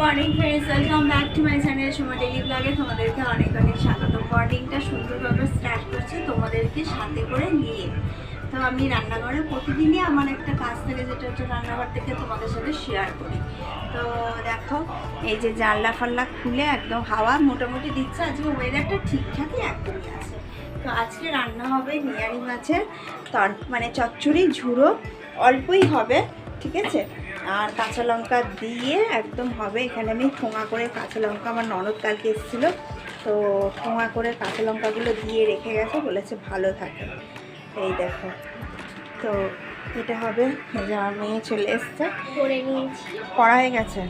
Morning friends, welcome back to my channel Soma daily ব্লগে। তোমাদেরকে অনেক অনেক স্বাগত। মর্নিংটা সুন্দরভাবে স্টার্ট করছি তোমাদেরকে সাথে করে নিয়ে। তো আমি রান্নাঘরে প্রতিদিনই আমার একটা কাজ থাকে, যেটা হচ্ছে রান্নাঘর থেকে তোমাদের সাথে শেয়ার করি। তো দেখো, এই যে জানলা ফাল্লা খুলে একদম হাওয়া মোটামুটি দিচ্ছে। আজকে ওয়েদারটা ঠিকঠাকই একদমই আছে। তো আজকে রান্না হবে নিয়ারি মাছের মানে চচ্চড়ি ঝুড়ো, অল্পই হবে, ঠিক আছে। আর কাঁচা লঙ্কা দিয়ে একদম হবে। এখানে আমি ঠোঙা করে কাঁচা লঙ্কা, আমার ননদ কালকে এসেছিলো, তো ঠোঙা করে কাঁচা লঙ্কাগুলো দিয়ে রেখে গেছে, বলেছে ভালো থাকে। এই দেখো, তো এটা হবে। এই যে আমার মেয়ে চলে এসছে, করে নিয়েছি, করা হয়ে গেছে,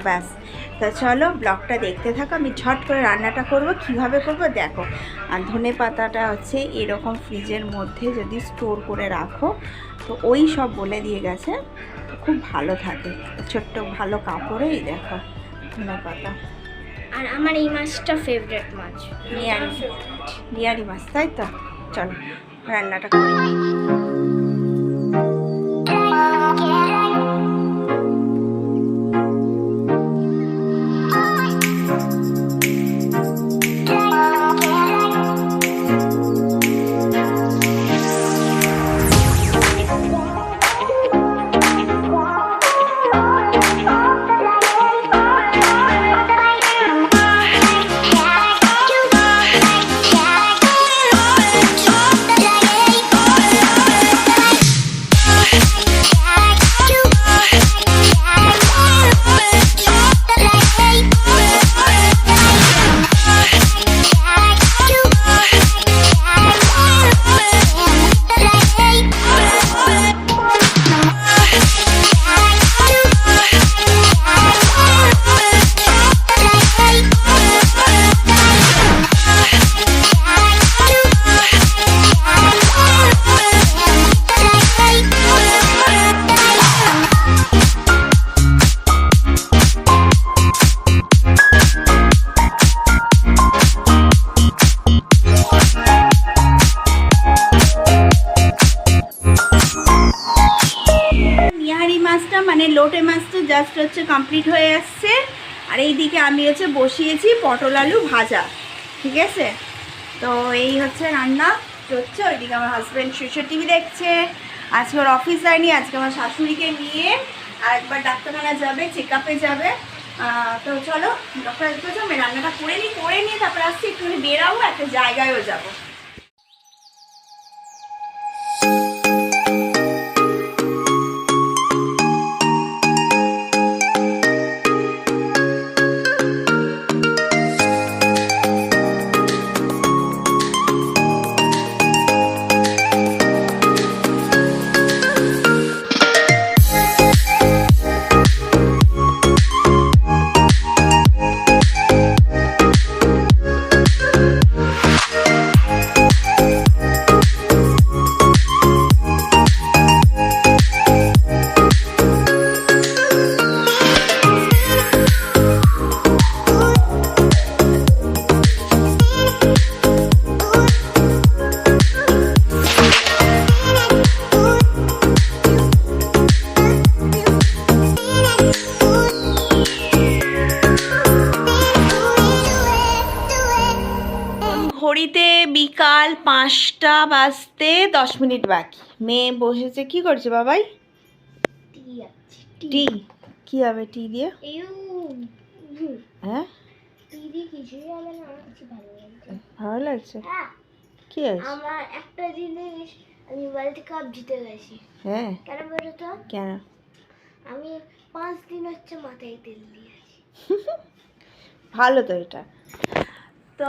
ব্যাস। তা চলো ব্লগটা দেখতে থাকো। আমি ঝট করে রান্নাটা করব, কিভাবে করব দেখো। আর ধনে পাতাটা হচ্ছে এরকম ফ্রিজের মধ্যে যদি স্টোর করে রাখো, তো ওই সব বলে দিয়ে গেছে, খুব ভালো থাকে। ছোট্ট ভালো কাপড়েই দেখো ধনে পাতা। আর আমার এই মাছটা ফেভারিট মাছ, নিয়ারি মাছ, তাই তো। চলো রান্নাটা করি। মানে লোটে মাছটা জাস্ট হচ্ছে কমপ্লিট হয়ে আসছে। আর এইদিকে আমি হচ্ছে বসিয়েছি পটল আলু ভাজা, ঠিক আছে। তো এই হচ্ছে রান্না হচ্ছে। ওইদিকে আমার হাজব্যান্ড শুয়ে টিভি দেখছে। আজকে ওর অফিস যায়নি, আজকে আমার শাশুড়িকে নিয়ে আর একবার ডাক্তারখানা যাবে, চেক আপে যাবে। তো চলো ডক্টর দেখতে আমি রান্নাটা করে নিই তারপরে আসছি, একটুখানি বেরাবো, একটা জায়গায়ও যাবো। ঘড়িতে বিকাল 5টা বাজতে 10 মিনিট বাকি। মেয়ে বসেছে, কি করছে বাবাই? টি। কি হবে টি দিয়ে? হ্যাঁ, ভালো লাগছে। কি আছে? আমার একটা জিনিস, আমি ওয়ার্ল্ড কাপ জিতে গেছি। হ্যাঁ, কেন বলো তো? কেন? আমি 5 দিন হচ্ছে মাথায় তেল দিয়েছি। ভালো তো এটা। তো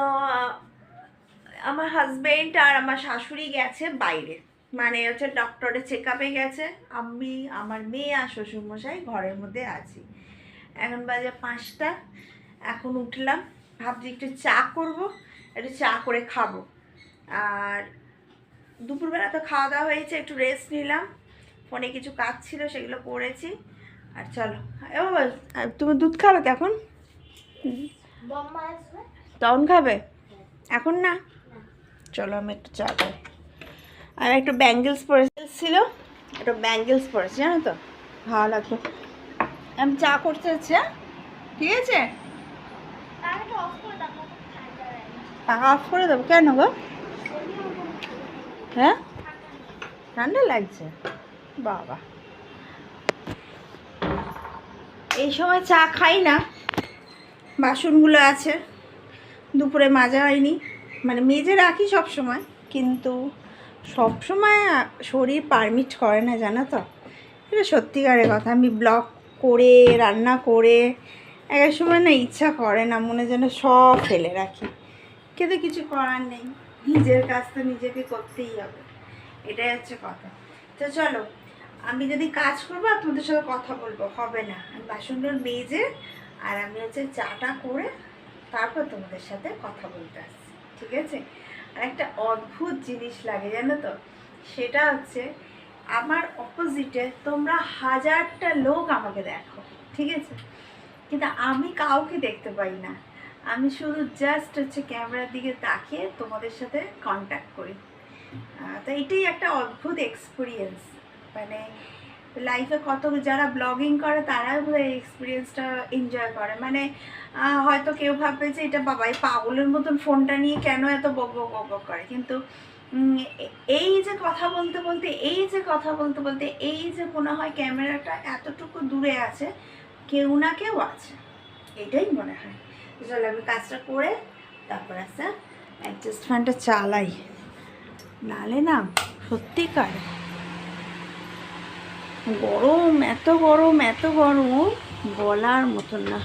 আমার হাজবেন্ড আর আমার শাশুড়ি গেছে বাইরে, মানে হচ্ছে ডক্টরের চেক আপে গেছে। আমি, আমার মেয়ে আর শ্বশুরমশাই ঘরের মধ্যে আছি। এখন বাজে 5টা। এখন উঠলাম, ভাবছি একটু চা করব, একটু চা করে খাবো। আর দুপুরবেলা তো খাওয়া দাওয়া হয়েছে, একটু রেস্ট নিলাম, ফোনে কিছু কাজ ছিল সেগুলো করেছি। আর চলো, ও তুমি দুধ খাবে তো এখন? তখন খাবে, এখন না? চলো আমি একটু চা খাই। আমি একটু ব্যাঙ্গেলস পরেছিল, একটু ব্যাঙ্গেলস পরেছি, জানো তো, ভালো লাগতো। আমি চা করতে হচ্ছে। ঠিক আছে? পাখাটা অফ করে দাও, ঠান্ডা লাগে। পাখা অফ করে দেবো কেন গো? হ্যাঁ, ঠান্ডা লাগছে বাবা। এই সময় চা খাই না, বাসনগুলো আছে, দুপুরে মাজা হয়নি, মানে মেজে রাখি সব সময়, কিন্তু সব সময় শরীর পারমিট করে না, জানো তো। এটা সত্যিকারের কথা। আমি ব্লগ করে রান্না করে এক সময় না ইচ্ছা করে না, মনে যেন সব ফেলে রাখি, কিন্তু কিছু করার নেই, নিজের কাজ তো নিজেকে করতেই হবে, এটাই হচ্ছে কথা। তো চলো, আমি যদি কাজ করবো আর তোমাদের সাথে কথা বলবো হবে না, আমি বাসনগুলো মেজে আর আমি হচ্ছে চাটা করে তারপর তোমাদের সাথে কথা বলতে আসছি, ঠিক আছে? আর একটা অদ্ভুত জিনিস লাগে জানো তো, সেটা হচ্ছে আমার অপোজিটে তোমরা হাজারটা লোক আমাকে দেখো, ঠিক আছে, কিন্তু আমি কাউকে দেখতে পাই না। আমি শুধু জাস্ট হচ্ছে ক্যামেরার দিকে তাকিয়ে তোমাদের সাথে কন্ট্যাক্ট করি। তো এটাই একটা অদ্ভুত এক্সপিরিয়েন্স, মানে লাইফে কত যারা ব্লগিং করে তারাই বোধ এই এক্সপিরিয়েন্সটা এনজয় করে। মানে হয়তো কেউ ভাববে যে এটা বাবাই পাগলের মতন ফোনটা নিয়ে কেন এত বক বক বক বক করে, কিন্তু এই যে কথা বলতে বলতে এই যে মনে হয় ক্যামেরাটা এতটুকু দূরে আছে, কেউ না কেউ আছে, এটাই মনে হয়। চলো আমি কাজটা করে তারপর আসা অ্যাডজাস্ট ফ্যানটা চালাই, নালে না সত্যিকার গরম, এত গরম বলার মতন না,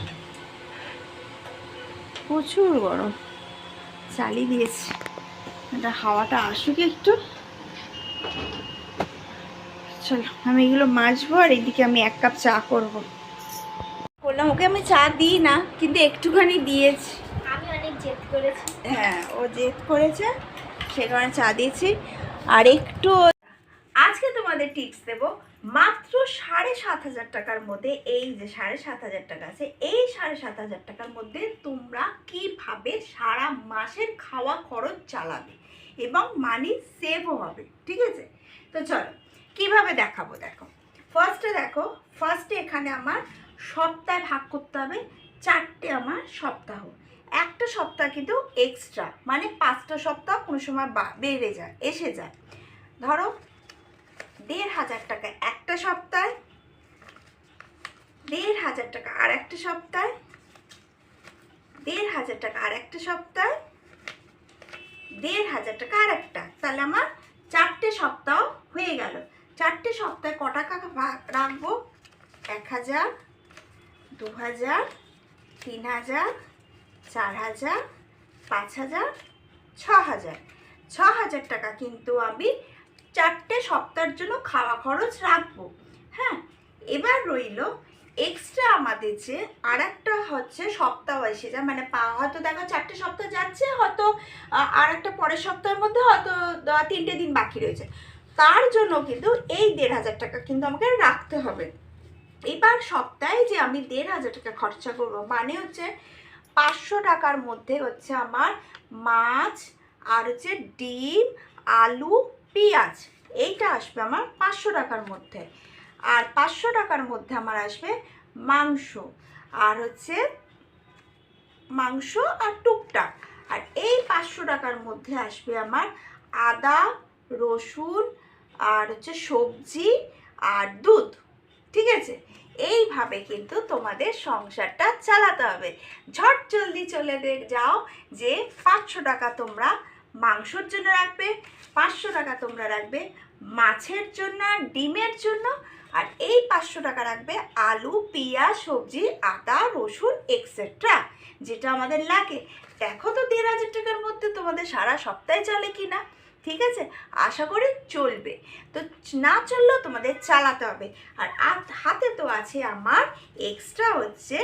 প্রচুর গরম। চালিয়ে দিয়েছি, এটা হাওয়াটা আসুক একটু। চলো আমি এগুলো মাজবো আর এদিকে আমি 1 কাপ চা করবো। বললাম ওকে আমি চা দিই না, কিন্তু একটুখানি দিয়েছি। আমি অনেক জেদ করেছি। হ্যাঁ, ও জেদ করেছে, সে কারণে চা দিয়েছি। আর একটু আজকে তোমাদের টিপস দেবো, মাত্র 7,500 টাকার মধ্যে, এই যে 7,500 টাকা আছে, এই 7,500 টাকার মধ্যে তোমরা কিভাবে সারা মাসের খাওয়া খরচ চালাবে এবং মানি সেভও হবে, ঠিক আছে? তো চলো কিভাবে দেখাবো, দেখো। ফার্স্টে এখানে আমার সপ্তাহে ভাগ করতে হবে, 4টে আমার সপ্তাহ। একটা সপ্তাহ কিন্তু এক্সট্রা, মানে 5টা সপ্তাহ কোনো সময় বেড়ে যায়, এসে যায়। ধরো 1,500 টাকা একটা সপ্তাহে, 1,500 টাকা আর একটা সপ্তাহে, 1,500 টাকা আর একটা সপ্তাহে, 1,500 টাকা আর একটা, তাহলে আমার 4টে সপ্তাহ হয়ে গেল। 4টে সপ্তাহে ক টাকা রাখবো? 1,000, 2,000, 3,000, 4,000, 5,000, 6,000। 6,000 টাকা কিন্তু আমি 4টে সপ্তাহের জন্য খাওয়া খরচ রাখবো। হ্যাঁ, এবার রইল এক্সট্রা আমাদের যে আর একটা হচ্ছে সপ্তাহ এসে যায়, মানে হয়তো দেখো 4টে সপ্তাহ যাচ্ছে, হয়তো আর একটা পরের সপ্তাহের মধ্যে হয়তো 3টে দিন বাকি রয়েছে, তার জন্য কিন্তু এই 1,500 টাকা কিন্তু আমাকে রাখতে হবে। এবার সপ্তাহে যে আমি 1,500 টাকা খরচা করবো, মানে হচ্ছে 500 টাকার মধ্যে হচ্ছে আমার মাছ আর হচ্ছে ডিম, আলু, পেঁয়াজ, এইটা আসবে আমার 500 টাকার মধ্যে। আর 500 টাকার মধ্যে আমার আসবে মাংস, আর হচ্ছে মাংস আর টুকটাক। আর এই 500 টাকার মধ্যে আসবে আমার আদা, রসুন আর হচ্ছে সবজি আর দুধ, ঠিক আছে? এইভাবে কিন্তু তোমাদের সংসারটা চালাতে হবে। ঝট জলদি চলে যাও যে 500 টাকা তোমরা মাংসর জন্য রাখবে, 500 টাকা তোমরা রাখবে মাছের জন্য আর ডিমের জন্য, আর এই 500 টাকা রাখবে আলু, পেঁয়াজ, সবজি, আদা, রসুন এক্সেট্রা, যেটা আমাদের লাগে। দেখো তো 1,500 টাকার মধ্যে তোমাদের সারা সপ্তাহে চলে কি না, ঠিক আছে? আশা করি চলবে। তো না চললেও তোমাদের চালাতে হবে। আর হাতে তো আছে আমার এক্সট্রা হচ্ছে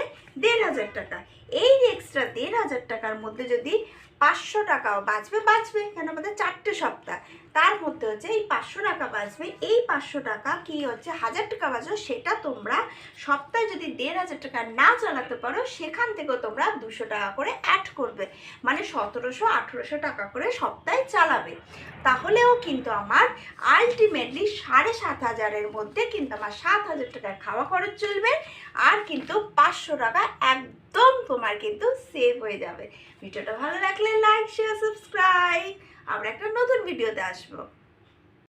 1,500 টাকা। এই এক্সট্রা ১,৫০০ টাকার মধ্যে যদি 500 টাকাও বাঁচবে, কেন আমাদের 4টে সপ্তাহ, তার মধ্যে হচ্ছে এই 500 টাকা বাঁচবে। এই 500 টাকা কি হচ্ছে 1000 টাকা বাঁচবে, সেটা তোমরা সপ্তাহে যদি ১,৫০০ টাকা না চালাতে পারো, সেখান থেকেও তোমরা 200 টাকা করে অ্যাড করবে, মানে ১৭০০-১৮০০ টাকা করে সপ্তাহে চালাবে। তাহলেও কিন্তু আমার আলটিমেটলি ৭,৫০০-এর মধ্যে কিন্তু আমার ৭,০০০ টাকার খাওয়া খরচ চলবে, আর কিন্তু 500 টাকা একদম তোমার কিন্তু সেভ হয়ে যাবে। ভিডিওটা ভালো লাগলে লাইক, শেয়ার, সাবস্ক্রাইব। আমরা একটা নতুন ভিডিওতে আসবো।